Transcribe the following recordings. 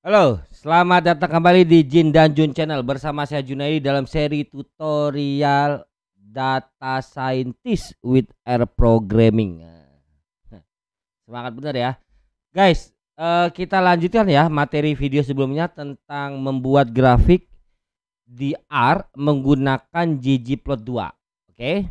Halo, selamat datang kembali di Jin dan Jun Channel bersama saya Junaidi dalam seri tutorial Data Scientist with R Programming. Semangat bener ya, guys. Kita lanjutkan ya materi video sebelumnya tentang membuat grafik di R menggunakan ggplot 2. Oke.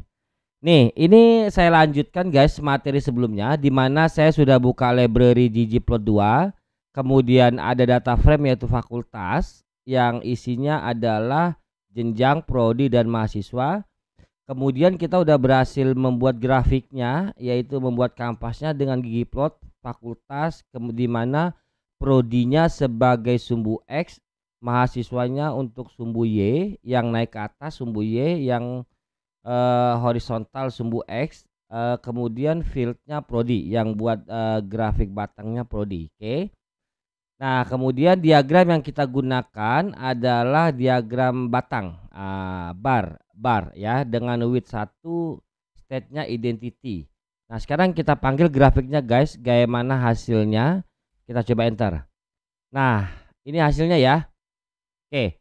Nih, ini saya lanjutkan guys materi sebelumnya di mana saya sudah buka library ggplot 2. Kemudian ada data frame yaitu fakultas yang isinya adalah jenjang, prodi dan mahasiswa. Kemudian kita udah berhasil membuat grafiknya yaitu membuat kampasnya dengan ggplot fakultas, di mana prodinya sebagai sumbu X, mahasiswanya untuk sumbu Y, yang naik ke atas sumbu Y, yang horizontal sumbu X, kemudian fieldnya prodi yang buat grafik batangnya prodi. Oke. Nah, kemudian diagram yang kita gunakan adalah diagram batang, bar ya, dengan width 1, state-nya identity. Nah, sekarang kita panggil grafiknya guys, kayak mana hasilnya. Kita coba enter. Nah, ini hasilnya ya. Oke,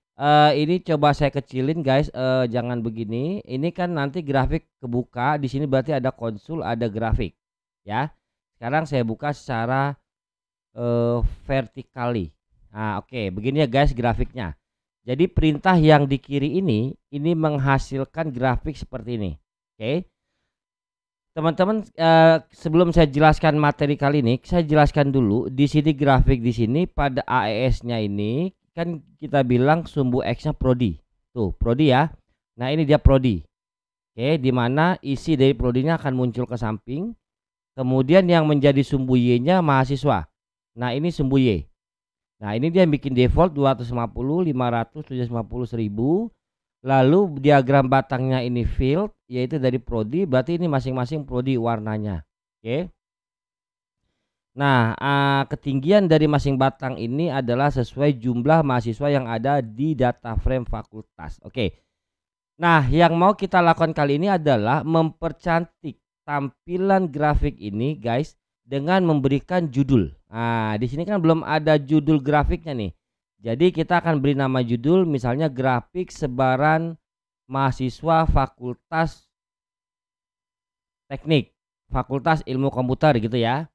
ini coba saya kecilin guys, jangan begini. Ini kan nanti grafik kebuka di sini, berarti ada konsul, ada grafik ya. Sekarang saya buka secara vertically. Nah, oke, begini ya guys grafiknya. Jadi perintah yang di kiri ini menghasilkan grafik seperti ini. Oke. Teman-teman, sebelum saya jelaskan materi kali ini, saya jelaskan dulu di sini grafik di sini pada AES-nya ini kan kita bilang sumbu X-nya prodi. Tuh, prodi ya. Nah, ini dia prodi. Oke, di mana isi dari prodinya akan muncul ke samping. Kemudian yang menjadi sumbu Y-nya mahasiswa. Nah, ini sumbu Y. Nah, ini dia bikin default 250, 500, 750, 1000. Lalu diagram batangnya ini field, yaitu dari prodi, berarti ini masing-masing prodi warnanya. Oke. Nah, ketinggian dari masing batang ini adalah sesuai jumlah mahasiswa yang ada di data frame fakultas. Oke. Nah, yang mau kita lakukan kali ini adalah mempercantik tampilan grafik ini guys dengan memberikan judul. Nah, di sini kan belum ada judul grafiknya nih. Jadi kita akan beri nama judul misalnya grafik sebaran mahasiswa Fakultas Teknik, Fakultas Ilmu Komputer gitu ya.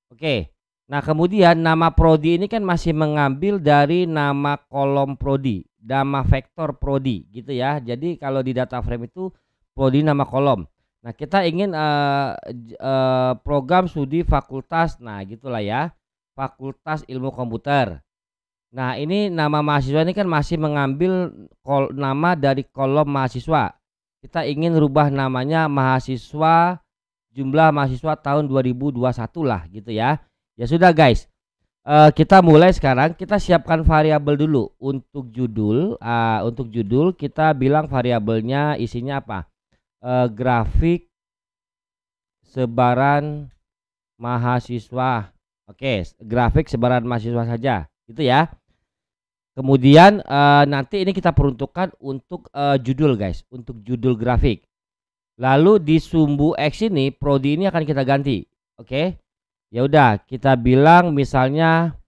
Oke. Nah, kemudian nama prodi ini kan masih mengambil dari nama kolom prodi, nama vektor prodi gitu ya. Jadi kalau di data frame itu prodi nama kolom. Nah, kita ingin program studi fakultas, nah gitulah ya, Fakultas Ilmu Komputer. Nah, ini nama mahasiswa ini kan masih mengambil nama dari kolom mahasiswa. Kita ingin rubah namanya mahasiswa, jumlah mahasiswa tahun 2021 lah gitu ya. Ya sudah guys, kita mulai sekarang. Kita siapkan variabel dulu untuk judul. Untuk judul kita bilang variabelnya isinya apa? Grafik sebaran mahasiswa. Oke, grafik sebaran mahasiswa saja gitu ya. Kemudian nanti ini kita peruntukkan untuk judul guys, untuk judul grafik. Lalu di sumbu X ini prodi ini akan kita ganti. Oke. Ya udah, kita bilang misalnya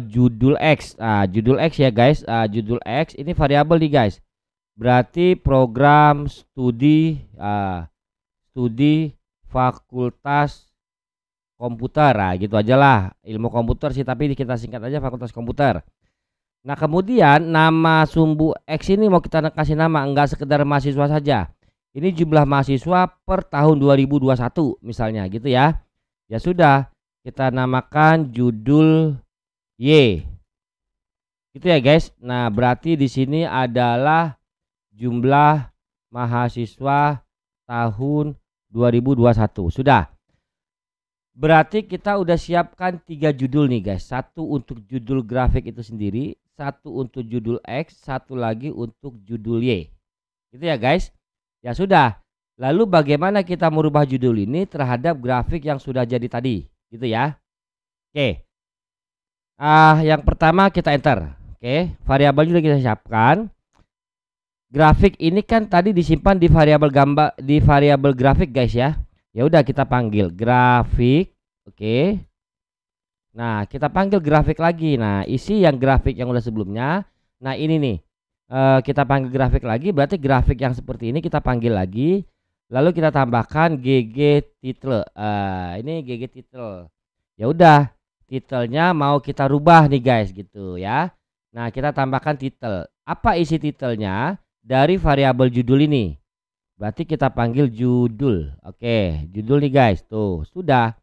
judul X. Nah, judul X ya guys. Judul X ini variabel nih guys. Berarti program studi studi fakultas komputer. Nah, gitu aja lah, ilmu komputer sih, tapi kita singkat aja fakultas komputer. Nah, kemudian nama sumbu X ini mau kita kasih nama, enggak sekedar mahasiswa saja. Ini jumlah mahasiswa per tahun 2021 misalnya gitu ya. Ya sudah, kita namakan judul Y. Gitu ya guys. Nah, berarti di sini adalah jumlah mahasiswa tahun 2021. Sudah. Berarti kita udah siapkan 3 judul nih guys. Satu untuk judul grafik itu sendiri, satu untuk judul X, satu lagi untuk judul Y. Gitu ya guys. Ya sudah. Lalu bagaimana kita merubah judul ini terhadap grafik yang sudah jadi tadi, gitu ya. Oke. Yang pertama kita enter. Oke, variabel juga kita siapkan. Grafik ini kan tadi disimpan di variabel gambar, di variabel grafik guys ya. Ya udah, kita panggil grafik. Oke. Nah, kita panggil grafik lagi. Nah, isi yang grafik yang udah sebelumnya. Nah, ini nih. Kita panggil grafik lagi, berarti grafik yang seperti ini kita panggil lagi. Lalu kita tambahkan GG title. Ini GG title. Ya udah, titelnya mau kita rubah nih guys gitu ya. Nah, kita tambahkan title. Apa isi titelnya dari variabel judul ini? Berarti kita panggil judul. Oke, judul nih guys. Tuh, sudah.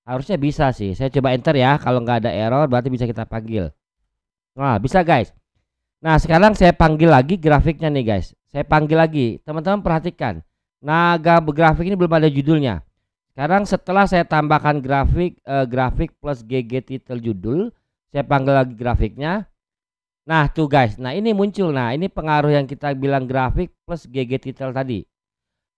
Harusnya bisa sih. Saya coba enter ya. Kalau nggak ada error berarti bisa kita panggil. Nah, bisa guys. Nah, sekarang saya panggil lagi grafiknya nih guys. Saya panggil lagi. Teman-teman perhatikan. Nah, grafik ini belum ada judulnya. Sekarang setelah saya tambahkan grafik plus GG title judul, saya panggil lagi grafiknya. Nah, tuh guys. Nah, ini muncul. Nah, ini pengaruh yang kita bilang grafik plus GG title tadi.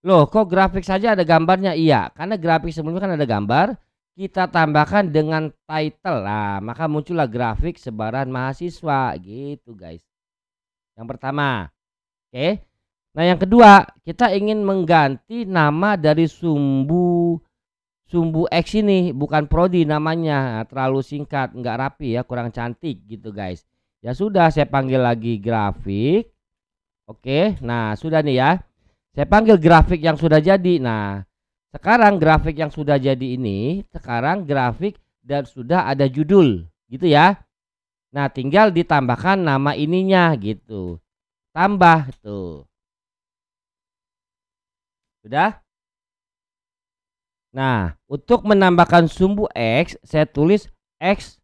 Loh, kok grafik saja ada gambarnya? Iya, karena grafik sebelumnya kan ada gambar. Kita tambahkan dengan title. Nah, maka muncullah grafik sebaran mahasiswa gitu guys. Yang pertama. Oke. Nah, yang kedua, kita ingin mengganti nama dari sumbu X ini, bukan prodi namanya. Nah, terlalu singkat, nggak rapi ya, kurang cantik gitu guys. Ya sudah, saya panggil lagi grafik. Oke. Nah, sudah nih ya. Saya panggil grafik yang sudah jadi. Nah, sekarang grafik yang sudah jadi ini, sekarang grafik dan sudah ada judul gitu ya. Nah, tinggal ditambahkan nama ininya gitu. Tambah tuh. Sudah? Nah, untuk menambahkan sumbu X, saya tulis X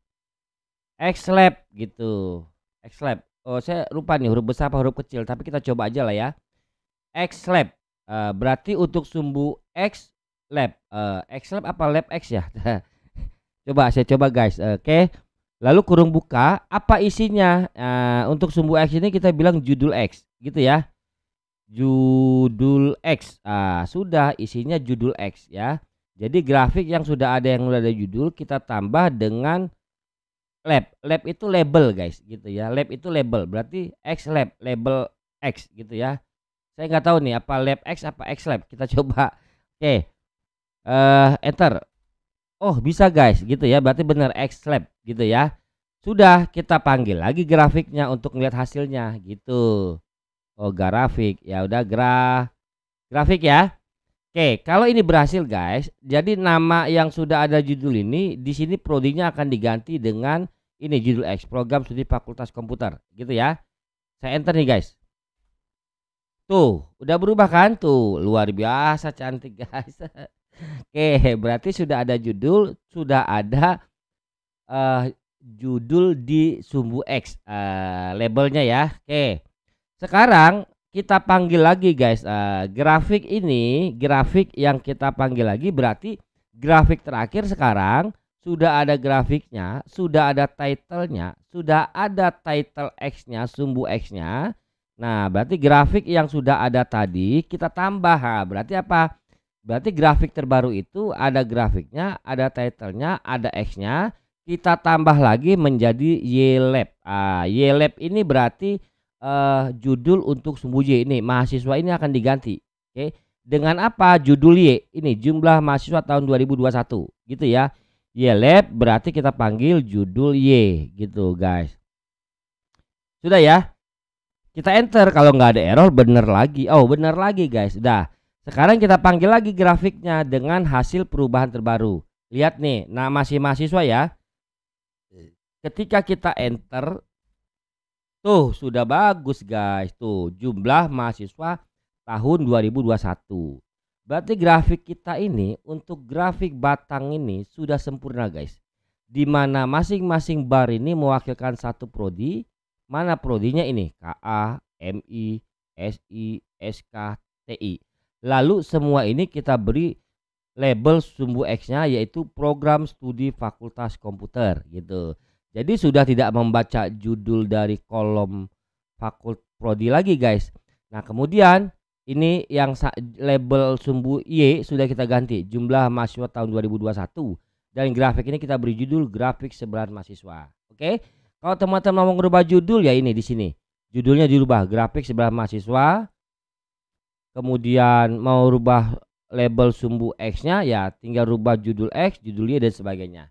lab gitu. X lab. Oh, saya lupa nih huruf besar apa huruf kecil, tapi kita coba aja lah ya. X lab. Berarti untuk sumbu X lab. X lab apa lab X ya? Coba saya coba guys. Oke. Lalu kurung buka, apa isinya? Untuk sumbu X ini kita bilang judul X gitu ya. Judul X. Sudah isinya judul X ya. Jadi grafik yang sudah ada judul kita tambah dengan lab. Lab itu label guys gitu ya. Lab itu label. Berarti X lab, label X gitu ya. Saya nggak tahu nih apa lab X apa X lab. Kita coba. Oke. Enter. Oh, bisa guys gitu ya. Berarti benar X lab gitu ya. Sudah, kita panggil lagi grafiknya untuk melihat hasilnya gitu. Oh, grafik. Ya udah grafik ya. Oke, kalau ini berhasil guys, jadi nama yang sudah ada judul ini di sini prodinya akan diganti dengan ini judul X, program studi Fakultas Komputer gitu ya. Saya enter nih guys. Tuh, udah berubah kan? Tuh, luar biasa cantik guys. Oke, berarti sudah ada judul, sudah ada judul di sumbu X labelnya ya. Oke. Sekarang kita panggil lagi guys. Grafik ini, grafik yang kita panggil lagi berarti grafik terakhir sekarang sudah ada grafiknya, sudah ada titlenya, sudah ada title X-nya, sumbu X-nya. Nah, berarti grafik yang sudah ada tadi kita tambah. Berarti apa? Berarti grafik terbaru itu ada grafiknya, ada titlenya, ada X-nya. Kita tambah lagi menjadi YLab. YLab ini berarti judul untuk sumbu Y ini. Mahasiswa ini akan diganti. Oke. Dengan apa? Judul Y. Ini jumlah mahasiswa tahun 2021 gitu ya. YLab berarti kita panggil judul Y gitu guys. Sudah ya. Kita enter, kalau nggak ada error bener lagi. Oh, bener lagi guys. Udah. Sekarang kita panggil lagi grafiknya dengan hasil perubahan terbaru. Lihat nih, nah masih mahasiswa ya. Ketika kita enter, tuh sudah bagus guys. Tuh jumlah mahasiswa tahun 2021. Berarti grafik kita ini untuk grafik batang ini sudah sempurna guys. Dimana masing-masing bar ini mewakilkan satu prodi. Mana prodinya ini? KA, MI, SI, SK, TI. Lalu semua ini kita beri label sumbu X-nya yaitu program studi Fakultas Komputer gitu. Jadi sudah tidak membaca judul dari kolom fakult prodi lagi guys. Nah, kemudian ini yang label sumbu Y sudah kita ganti jumlah mahasiswa tahun 2021 dan grafik ini kita beri judul grafik sebaran mahasiswa. Oke. Kalau teman-teman mau merubah judul ya ini di sini. Judulnya dirubah grafik sebaran mahasiswa. Kemudian mau rubah label sumbu X-nya ya tinggal rubah judul X, judul Y dan sebagainya.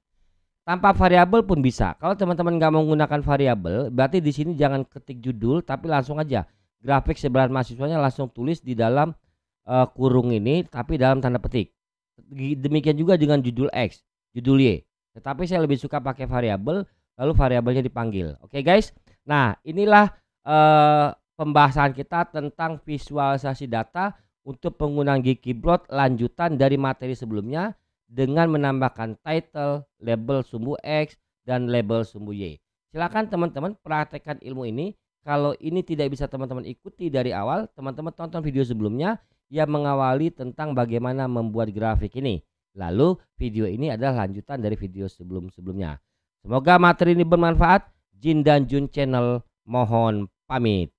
Tanpa variabel pun bisa. Kalau teman-teman nggak mau menggunakan variabel, berarti di sini jangan ketik judul, tapi langsung aja grafik sebaran mahasiswanya langsung tulis di dalam kurung ini, tapi dalam tanda petik. Demikian juga dengan judul X, judul Y. Tetapi saya lebih suka pakai variabel, lalu variabelnya dipanggil. Oke guys. Nah inilah pembahasan kita tentang visualisasi data untuk penggunaan Ggplot lanjutan dari materi sebelumnya, dengan menambahkan title, label sumbu X, dan label sumbu Y. Silakan teman-teman praktekkan ilmu ini. Kalau ini tidak bisa teman-teman ikuti dari awal, teman-teman tonton video sebelumnya yang mengawali tentang bagaimana membuat grafik ini. Lalu video ini adalah lanjutan dari video sebelum-sebelumnya. Semoga materi ini bermanfaat. Jin dan Jun Channel mohon pamit.